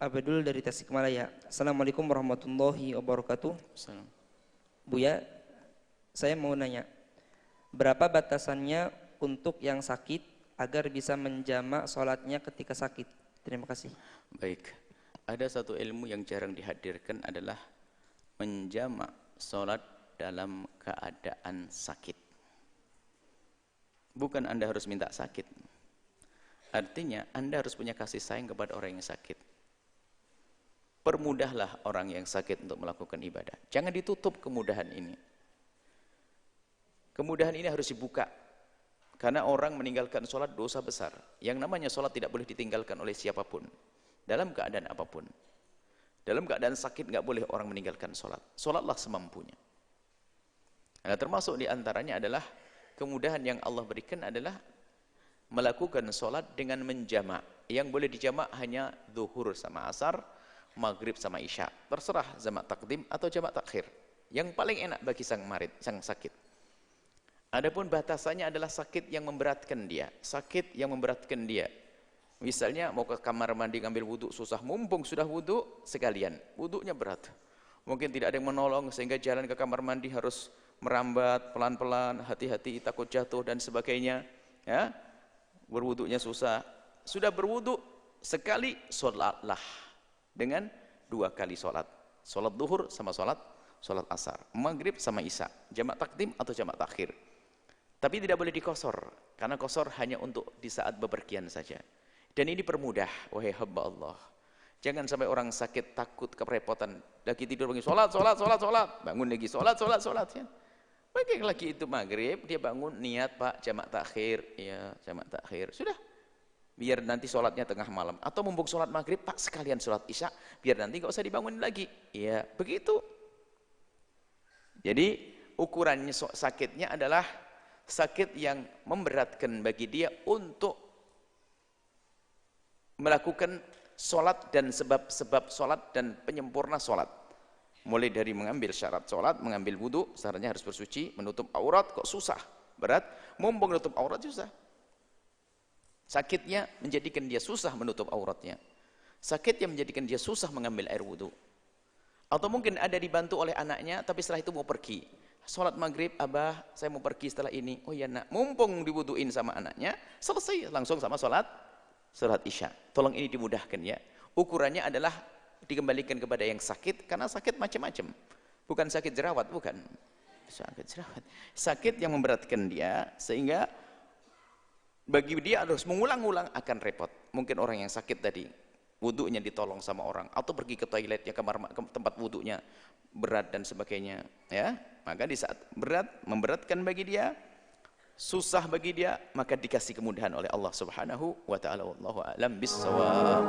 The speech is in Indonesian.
Abdul dari Tasikmalaya. Assalamualaikum warahmatullahi wabarakatuh. Salam. Buya, saya mau nanya, berapa batasannya untuk yang sakit agar bisa menjamak sholatnya ketika sakit? Terima kasih. Baik, ada satu ilmu yang jarang dihadirkan adalah menjamak sholat dalam keadaan sakit. Bukan Anda harus minta sakit. Artinya Anda harus punya kasih sayang kepada orang yang sakit. Permudahlah orang yang sakit untuk melakukan ibadah. Jangan ditutup kemudahan ini. Kemudahan ini harus dibuka. Karena orang meninggalkan sholat dosa besar. Yang namanya sholat tidak boleh ditinggalkan oleh siapapun. Dalam keadaan apapun. Dalam keadaan sakit nggak boleh orang meninggalkan sholat. Sholatlah semampunya. Nah, termasuk diantaranya adalah kemudahan yang Allah berikan adalah melakukan sholat dengan menjamak. Yang boleh dijamak hanya zuhur sama asar, maghrib sama isya. Terserah jamak takdim atau jamak takhir. Yang paling enak bagi sang sakit. Adapun batasannya adalah sakit yang memberatkan dia. Sakit yang memberatkan dia. Misalnya mau ke kamar mandi ngambil wudhu susah, mumpung sudah wudhu sekalian. Wudhunya berat. Mungkin tidak ada yang menolong sehingga jalan ke kamar mandi harus merambat pelan-pelan, hati-hati takut jatuh dan sebagainya. Ya, berwudhunya susah. Sudah berwudhu sekali, sholatlah dengan 2 kali sholat. Sholat duhur sama sholat asar. Maghrib sama isya. Jamak takdim atau jamak takhir. Tapi tidak boleh dikosor, karena kosor hanya untuk di saat bepergian saja. Dan ini permudah, wahai hamba Allah. Jangan sampai orang sakit takut kerepotan, lagi tidur bangun sholat, bangun lagi sholat ya. Bagi lagi itu maghrib, dia bangun niat Pak jamak takhir, ya jamak takhir, sudah. Biar nanti sholatnya tengah malam, atau mumpung sholat maghrib Pak sekalian sholat isya, biar nanti nggak usah dibangun lagi. Ya begitu. Jadi ukurannya sakitnya adalah sakit yang memberatkan bagi dia untuk melakukan sholat dan sebab-sebab sholat dan penyempurna sholat. Mulai dari mengambil syarat sholat, mengambil wudhu, syaratnya harus bersuci, menutup aurat, kok susah, berat, mumpung menutup aurat susah. Sakitnya menjadikan dia susah menutup auratnya. Sakitnya menjadikan dia susah mengambil air wudhu. Atau mungkin ada dibantu oleh anaknya, tapi setelah itu mau pergi. Sholat maghrib, abah saya mau pergi setelah ini. Oh ya nak, mumpung diwuduin sama anaknya, selesai langsung sama sholat isya. Tolong ini dimudahkan ya. Ukurannya adalah dikembalikan kepada yang sakit, karena sakit macam-macam. Bukan sakit jerawat, bukan. Sakit jerawat. Sakit yang memberatkan dia, sehingga bagi dia harus mengulang-ulang akan repot. Mungkin orang yang sakit tadi, wudunya ditolong sama orang, atau pergi ke toilet ya, ke tempat wudunya berat dan sebagainya, ya. Maka di saat berat, memberatkan bagi dia, susah bagi dia, maka dikasih kemudahan oleh Allah Subhanahu wa taala. Wallahu a'lam bissawab.